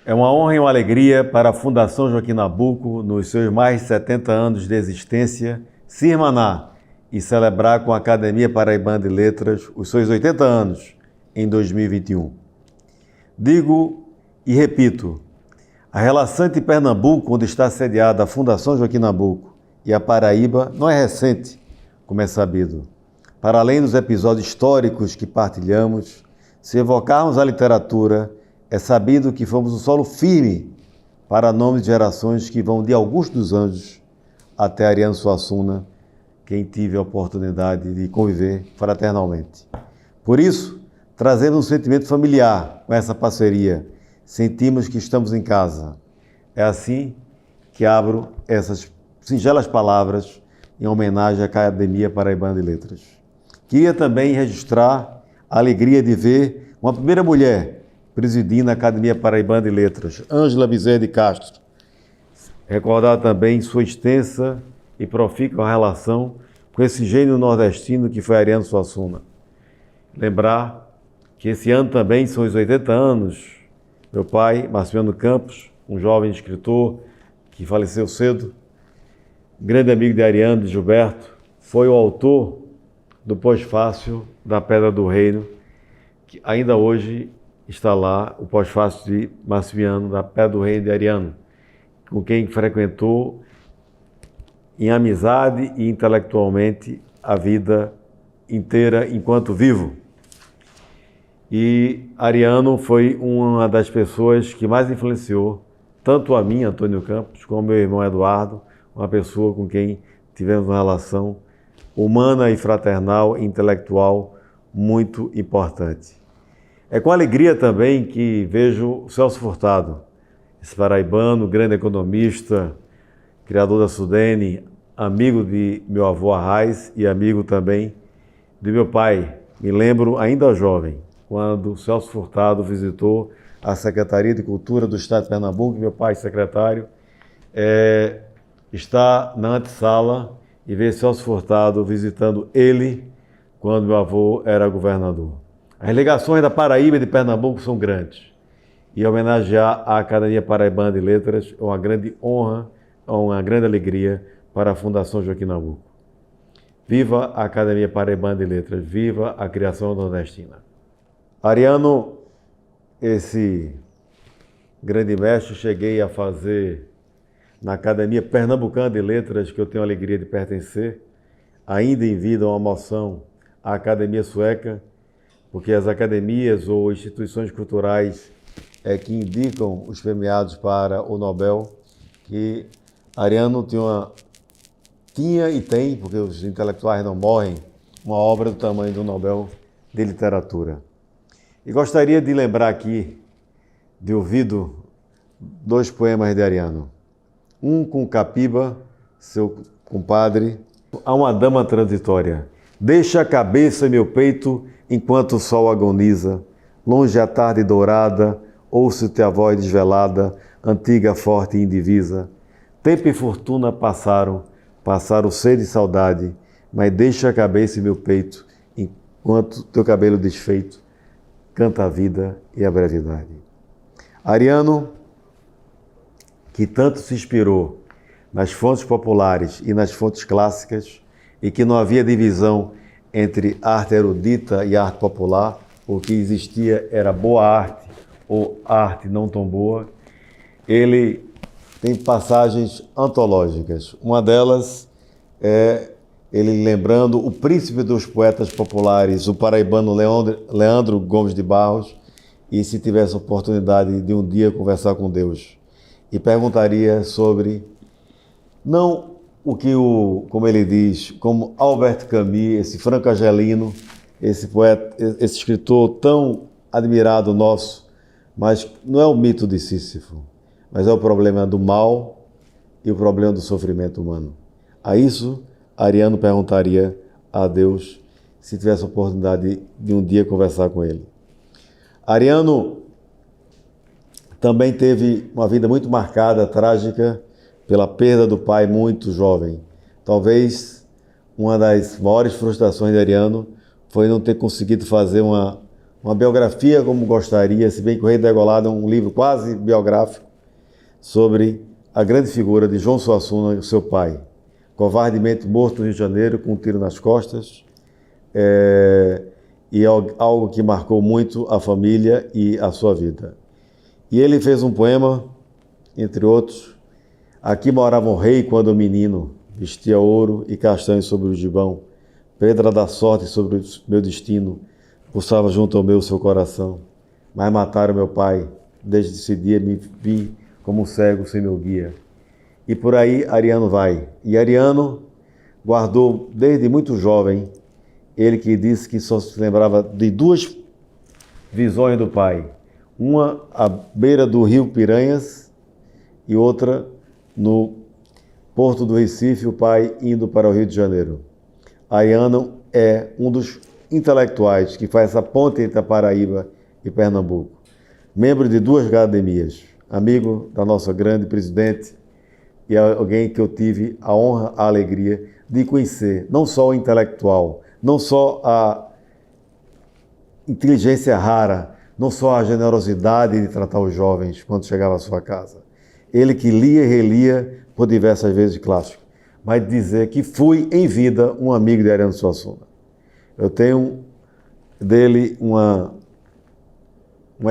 É uma honra e uma alegria para a Fundação Joaquim Nabuco, nos seus mais de 70 anos de existência, se irmanar e celebrar com a Academia Paraibana de Letras os seus 80 anos em 2021. Digo e repito, a relação entre Pernambuco, onde está sediada a Fundação Joaquim Nabuco, e a Paraíba não é recente, como é sabido. Para além dos episódios históricos que partilhamos, se evocarmos a literatura, é sabido que fomos um solo firme para nomes de gerações que vão de Augusto dos Anjos até Ariano Suassuna, quem tive a oportunidade de conviver fraternalmente. Por isso, trazemos um sentimento familiar com essa parceria. Sentimos que estamos em casa. É assim que abro essas singelas palavras em homenagem à Academia Paraibana de Letras. Queria também registrar a alegria de ver uma primeira mulher presidindo a Academia Paraibana de Letras, Ângela Bezerra de Castro. Recordar também sua extensa e profícua relação com esse gênio nordestino que foi Ariano Suassuna. Lembrar que esse ano também são os 80 anos. Meu pai, Marciano Campos, um jovem escritor que faleceu cedo, grande amigo de Ariano, de Gilberto, foi o autor do pós-fácil da Pedra do Reino, que ainda hoje está lá, o pós-fácil de Marciano, da Pedra do Reino de Ariano, com quem frequentou em amizade e intelectualmente a vida inteira enquanto vivo. E Ariano foi uma das pessoas que mais influenciou tanto a mim, Antônio Campos, como meu irmão Eduardo, uma pessoa com quem tivemos uma relação humana e fraternal e intelectual muito importante. É com alegria também que vejo o Celso Furtado, esse paraibano, grande economista, criador da Sudene, amigo de meu avô Arraiz e amigo também de meu pai. Me lembro ainda jovem, quando o Celso Furtado visitou a Secretaria de Cultura do Estado de Pernambuco, meu pai secretário, está na antessala e ver Celso Furtado visitando ele quando meu avô era governador. As ligações da Paraíba e de Pernambuco são grandes e homenagear a Academia Paraibana de Letras é uma grande honra, uma grande alegria para a Fundação Joaquim Nabuco. Viva a Academia Paraibana de Letras, viva a criação nordestina. Ariano, esse grande mestre, cheguei a fazer na Academia Pernambucana de Letras, que eu tenho a alegria de pertencer, ainda em vida uma moção à Academia Sueca, porque as academias ou instituições culturais que indicam os premiados para o Nobel, que Ariano tinha e tem, porque os intelectuais não morrem, uma obra do tamanho do Nobel de Literatura. E gostaria de lembrar aqui, de ouvido, dois poemas de Ariano. Um com Capiba, seu compadre. Há uma dama transitória. Deixa a cabeça em meu peito enquanto o sol agoniza. Longe a tarde dourada, ouço teu voz desvelada, antiga, forte e indivisa. Tempo e fortuna passaram sede e saudade, mas deixa a cabeça em meu peito enquanto teu cabelo desfeito canta a vida e a brevidade. Ariano, que tanto se inspirou nas fontes populares e nas fontes clássicas, e que não havia divisão entre arte erudita e arte popular, o que existia era boa arte ou arte não tão boa, ele tem passagens antológicas. Uma delas é ele lembrando o príncipe dos poetas populares, o paraibano Leandro Gomes de Barros, e se tivesse a oportunidade de um dia conversar com Deus, e perguntaria sobre, não o que como ele diz, como Albert Camus, esse franco-argelino, esse poeta, esse escritor tão admirado nosso, mas não é o mito de Sísifo, mas é o problema do mal e o problema do sofrimento humano. A isso, Ariano perguntaria a Deus se tivesse a oportunidade de um dia conversar com ele. Ariano também teve uma vida muito marcada, trágica, pela perda do pai muito jovem. Talvez uma das maiores frustrações de Ariano foi não ter conseguido fazer uma uma biografia como gostaria, se bem que o Rei Degolado é um livro quase biográfico sobre a grande figura de João Suassuna, seu pai, covardemente morto no Rio de Janeiro com um tiro nas costas, e algo que marcou muito a família e a sua vida. E ele fez um poema, entre outros: aqui morava um rei quando menino, vestia ouro e castanhos sobre o gibão, pedra da sorte sobre o meu destino, pulsava junto ao meu seu coração. Mas mataram meu pai, desde esse dia me vi como um cego sem meu guia. E por aí Ariano vai. E Ariano guardou desde muito jovem, ele que disse que só se lembrava de duas visões do pai. Uma à beira do rio Piranhas e outra no porto do Recife, o pai indo para o Rio de Janeiro. Ariano é um dos intelectuais que faz essa ponte entre a Paraíba e Pernambuco. Membro de duas academias, amigo da nossa grande presidente e alguém que eu tive a honra, a alegria de conhecer, não só o intelectual, não só a inteligência rara, não só a generosidade de tratar os jovens quando chegava à sua casa. Ele que lia e relia por diversas vezes clássicos, mas dizer que fui em vida um amigo de Ariano Suassuna. Eu tenho dele uma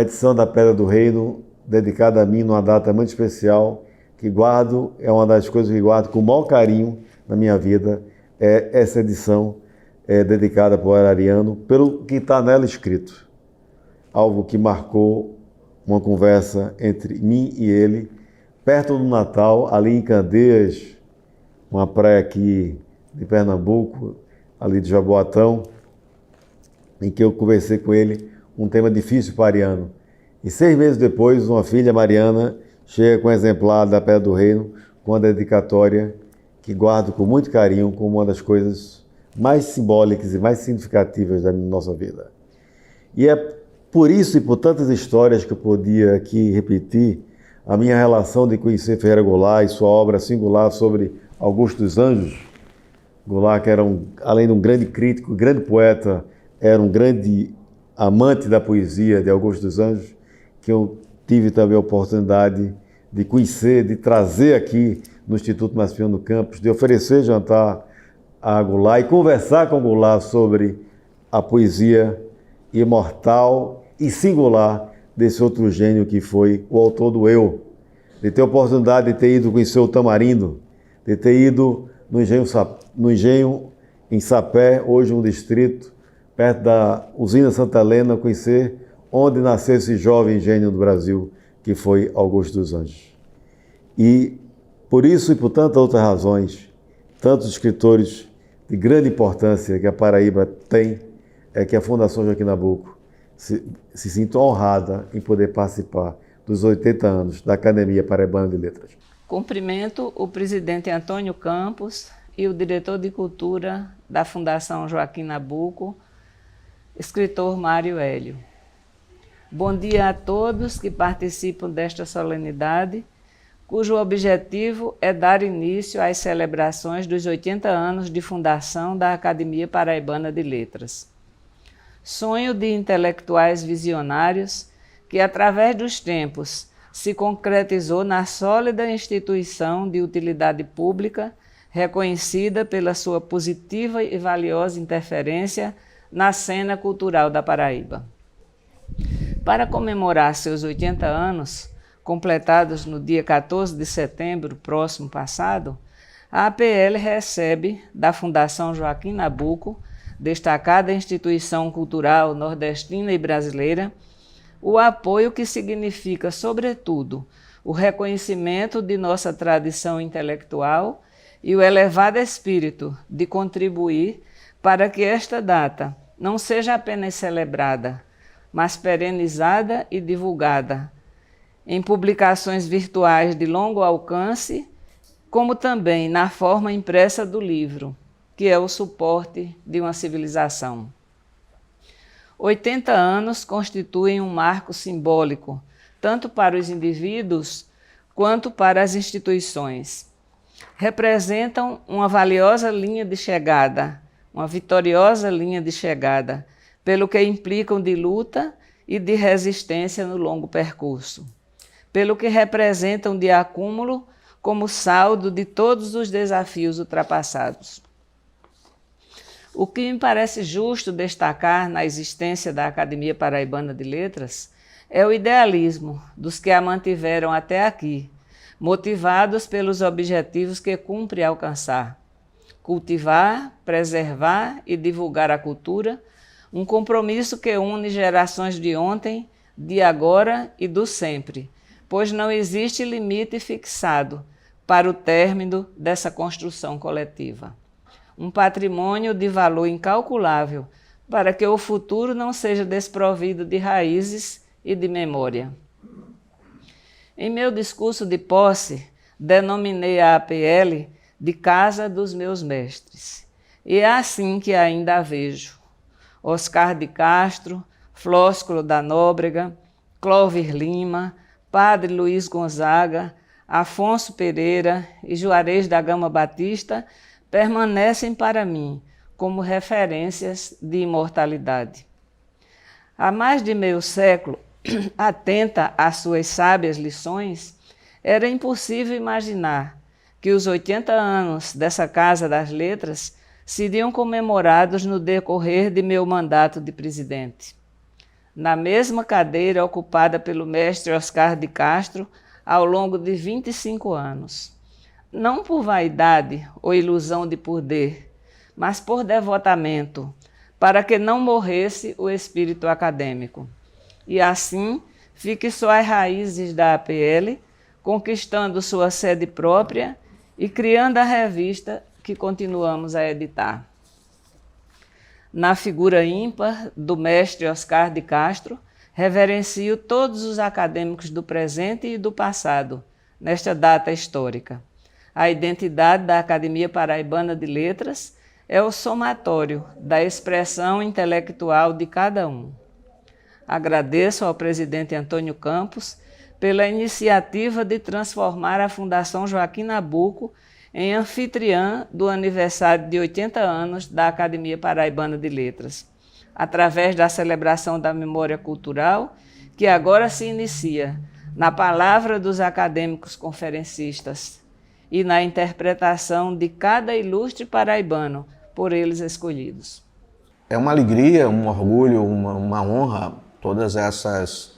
edição da Pedra do Reino dedicada a mim numa data muito especial, que guardo, é uma das coisas que guardo com o maior carinho na minha vida, é essa edição dedicada por Ariano, pelo que está nela escrito. Algo que marcou uma conversa entre mim e ele, perto do Natal, ali em Candeias, uma praia aqui de Pernambuco, ali de Jaboatão, em que eu conversei com ele um tema difícil para Ariano. E 6 meses depois, uma filha, Mariana, chega com um exemplar da Pedra do Reino, com a dedicatória que guardo com muito carinho como uma das coisas mais simbólicas e mais significativas da nossa vida. E é por isso e por tantas histórias que eu podia aqui repetir a minha relação de conhecer Ferreira Goulart e sua obra singular sobre Augusto dos Anjos. Goulart, que era além de um grande crítico, grande poeta, era um grande amante da poesia de Augusto dos Anjos, que eu tive também a oportunidade de conhecer, de trazer aqui no Instituto Massimiliano Campos, de oferecer jantar a Goulart e conversar com Goulart sobre a poesia imortal e singular desse outro gênio que foi o autor do Eu, de ter a oportunidade de ter ido conhecer o Tamarindo, de ter ido no engenho em Sapé, hoje um distrito, perto da usina Santa Helena, conhecer onde nasceu esse jovem gênio do Brasil, que foi Augusto dos Anjos. E por isso e por tantas outras razões, tantos escritores de grande importância que a Paraíba tem, é que a Fundação Joaquim Nabuco se sinta honrada em poder participar dos 80 anos da Academia Paraibana de Letras. Cumprimento o presidente Antônio Campos e o diretor de Cultura da Fundação Joaquim Nabuco, escritor Mário Hélio. Bom dia a todos que participam desta solenidade, cujo objetivo é dar início às celebrações dos 80 anos de fundação da Academia Paraibana de Letras. Sonho de intelectuais visionários que, através dos tempos, se concretizou na sólida instituição de utilidade pública, reconhecida pela sua positiva e valiosa interferência na cena cultural da Paraíba. Para comemorar seus 80 anos, completados no dia 14 de setembro próximo passado, a APL recebe da Fundação Joaquim Nabuco, destacada instituição cultural nordestina e brasileira, o apoio que significa, sobretudo, o reconhecimento de nossa tradição intelectual e o elevado espírito de contribuir para que esta data não seja apenas celebrada, mas perenizada e divulgada em publicações virtuais de longo alcance, como também na forma impressa do livro, que é o suporte de uma civilização. 80 anos constituem um marco simbólico, tanto para os indivíduos quanto para as instituições. Representam uma valiosa linha de chegada, uma vitoriosa linha de chegada, pelo que implicam de luta e de resistência no longo percurso, pelo que representam de acúmulo como saldo de todos os desafios ultrapassados. O que me parece justo destacar na existência da Academia Paraibana de Letras é o idealismo dos que a mantiveram até aqui, motivados pelos objetivos que cumpre alcançar: cultivar, preservar e divulgar a cultura, um compromisso que une gerações de ontem, de agora e do sempre, pois não existe limite fixado para o término dessa construção coletiva. Um patrimônio de valor incalculável para que o futuro não seja desprovido de raízes e de memória. Em meu discurso de posse, denominei a APL de Casa dos Meus Mestres, e é assim que ainda a vejo. Oscar de Castro, Flósculo da Nóbrega, Clovis Lima, Padre Luiz Gonzaga, Afonso Pereira e Juarez da Gama Batista permanecem para mim como referências de imortalidade. Há mais de meio século, atenta às suas sábias lições, era impossível imaginar que os 80 anos dessa Casa das Letras seriam comemorados no decorrer de meu mandato de presidente. Na mesma cadeira ocupada pelo mestre Oscar de Castro ao longo de 25 anos. Não por vaidade ou ilusão de poder, mas por devotamento, para que não morresse o espírito acadêmico. E assim fique só as raízes da APL, conquistando sua sede própria e criando a revista que continuamos a editar. Na figura ímpar do mestre Oscar de Castro, reverencio todos os acadêmicos do presente e do passado, nesta data histórica. A identidade da Academia Paraibana de Letras é o somatório da expressão intelectual de cada um. Agradeço ao presidente Antônio Campos pela iniciativa de transformar a Fundação Joaquim Nabuco em anfitriã do aniversário de 80 anos da Academia Paraibana de Letras, através da celebração da memória cultural, que agora se inicia na palavra dos acadêmicos conferencistas e na interpretação de cada ilustre paraibano por eles escolhidos. É uma alegria, um orgulho, uma honra, todas essas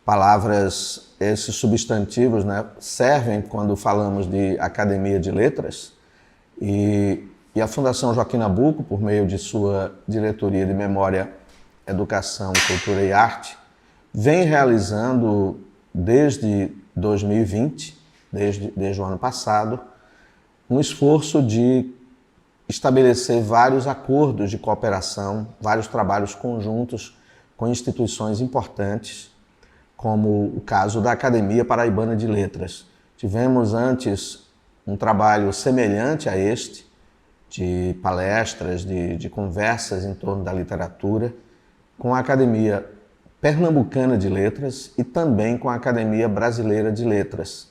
palavras, esses substantivos, né, servem quando falamos de Academia de Letras, e a Fundação Joaquim Nabuco, por meio de sua Diretoria de Memória, Educação, Cultura e Arte, vem realizando desde 2020, desde o ano passado, um esforço de estabelecer vários acordos de cooperação, vários trabalhos conjuntos com instituições importantes, como o caso da Academia Paraibana de Letras. Tivemos antes um trabalho semelhante a este, de palestras, de conversas em torno da literatura, com a Academia Pernambucana de Letras e também com a Academia Brasileira de Letras.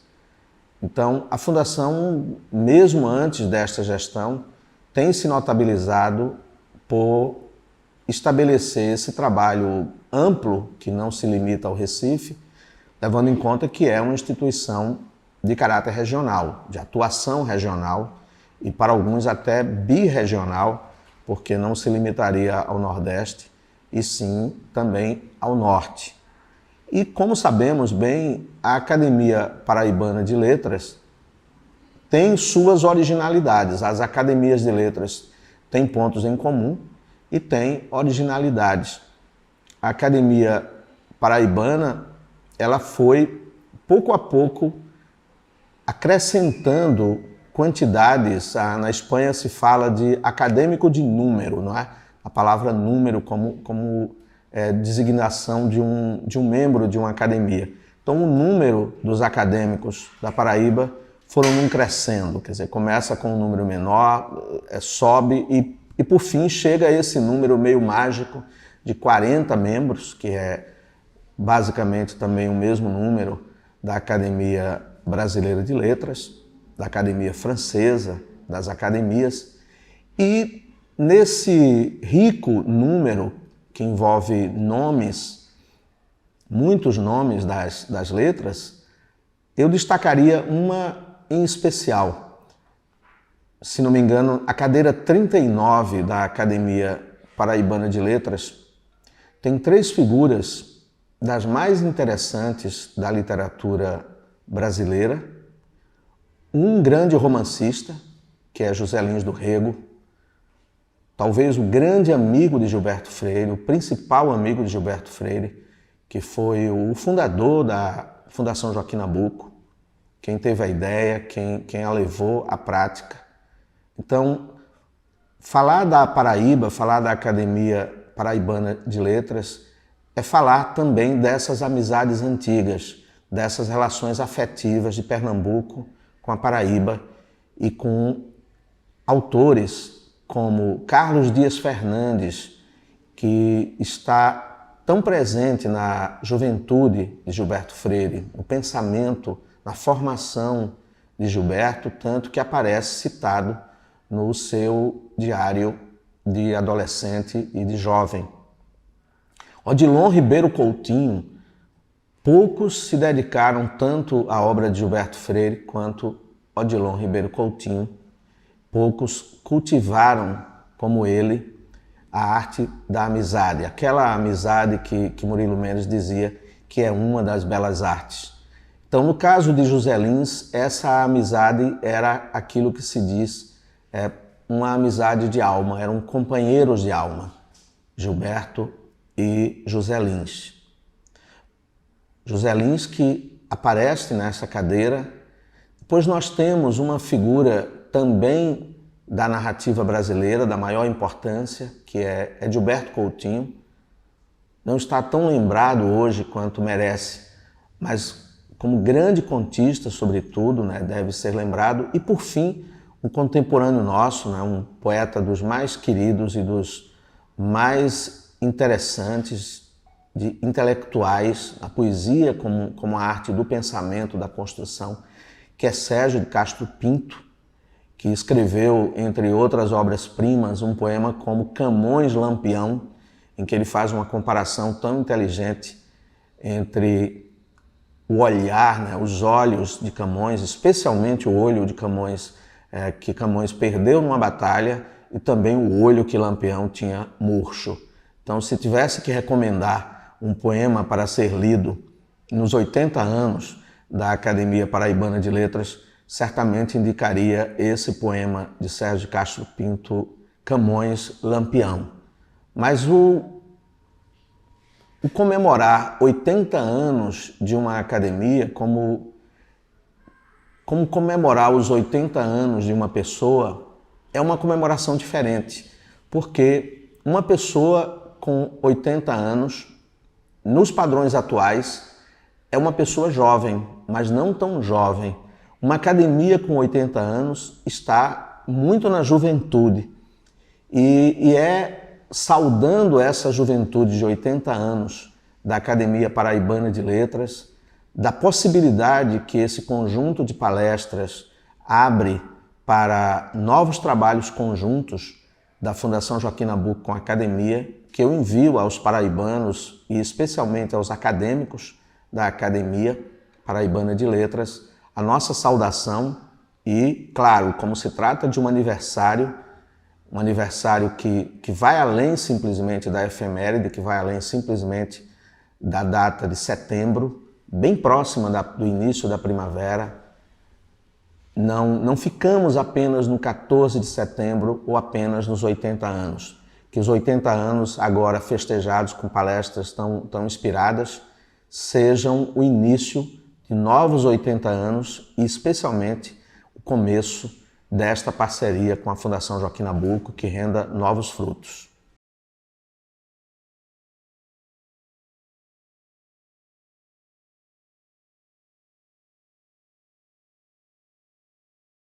Então, a Fundação, mesmo antes desta gestão, tem se notabilizado por estabelecer esse trabalho amplo, que não se limita ao Recife, levando em conta que é uma instituição de caráter regional, de atuação regional, e para alguns até birregional, porque não se limitaria ao Nordeste, e sim também ao Norte. E como sabemos bem, a Academia Paraibana de Letras tem suas originalidades. As academias de letras têm pontos em comum e têm originalidades. A Academia Paraibana, ela foi, pouco a pouco, acrescentando quantidades. Na Espanha se fala de acadêmico de número, não é? A palavra número como designação de um membro de uma academia. Então, o número dos acadêmicos da Paraíba foram crescendo, quer dizer, começa com um número menor, sobe e por fim chega a esse número meio mágico de 40 membros, que é basicamente também o mesmo número da Academia Brasileira de Letras, da Academia Francesa, das academias. E nesse rico número que envolve nomes, muitos nomes das letras, eu destacaria uma em especial. Se não me engano, a cadeira 39 da Academia Paraibana de Letras tem 3 figuras das mais interessantes da literatura brasileira. Um grande romancista, que é José Lins do Rego, talvez o grande amigo de Gilberto Freire, o principal amigo de Gilberto Freire, que foi o fundador da Fundação Joaquim Nabuco, quem teve a ideia, quem a levou à prática. Então, falar da Paraíba, falar da Academia Paraibana de Letras, é falar também dessas amizades antigas, dessas relações afetivas de Pernambuco com a Paraíba e com autores como Carlos Dias Fernandes, que está tão presente na juventude de Gilberto Freire, no pensamento, na formação de Gilberto, tanto que aparece citado no seu diário de adolescente e de jovem. Odilon Ribeiro Coutinho, poucos se dedicaram tanto à obra de Gilberto Freire quanto Odilon Ribeiro Coutinho. Poucos cultivaram, como ele, a arte da amizade, aquela amizade que Murilo Mendes dizia que é uma das belas artes. Então, no caso de José Lins, essa amizade era aquilo que se diz uma amizade de alma, eram companheiros de alma, Gilberto e José Lins. José Lins que aparece nessa cadeira. Depois nós temos uma figura também da narrativa brasileira, da maior importância, que é Edilberto Coutinho. Não está tão lembrado hoje quanto merece, mas como grande contista, sobretudo, deve ser lembrado. E, por fim, um contemporâneo nosso, um poeta dos mais queridos e dos mais interessantes, de intelectuais, a poesia como a arte do pensamento, da construção, que é Sérgio de Castro Pinto, que escreveu, entre outras obras-primas, um poema como Camões Lampião, em que ele faz uma comparação tão inteligente entre o olhar, os olhos de Camões, especialmente o olho de Camões, que Camões perdeu numa batalha, e também o olho que Lampião tinha murcho. Então, se tivesse que recomendar um poema para ser lido nos 80 anos da Academia Paraibana de Letras, certamente indicaria esse poema de Sérgio de Castro Pinto, Camões Lampião. Mas o comemorar 80 anos de uma academia, como comemorar os 80 anos de uma pessoa, é uma comemoração diferente, porque uma pessoa com 80 anos, nos padrões atuais, é uma pessoa jovem, mas não tão jovem. Uma academia com 80 anos está muito na juventude e é saudando essa juventude de 80 anos da Academia Paraibana de Letras, da possibilidade que esse conjunto de palestras abre para novos trabalhos conjuntos da Fundação Joaquim Nabuco com a Academia, que eu envio aos paraibanos e especialmente aos acadêmicos da Academia Paraibana de Letras, a nossa saudação e, claro, como se trata de um aniversário que vai além simplesmente da efeméride, que vai além simplesmente da data de setembro, bem próxima do início da primavera. Não ficamos apenas no 14 de setembro ou apenas nos 80 anos. Que os 80 anos agora festejados com palestras tão inspiradas sejam o início de novos 80 anos e especialmente o começo desta parceria com a Fundação Joaquim Nabuco que renda novos frutos.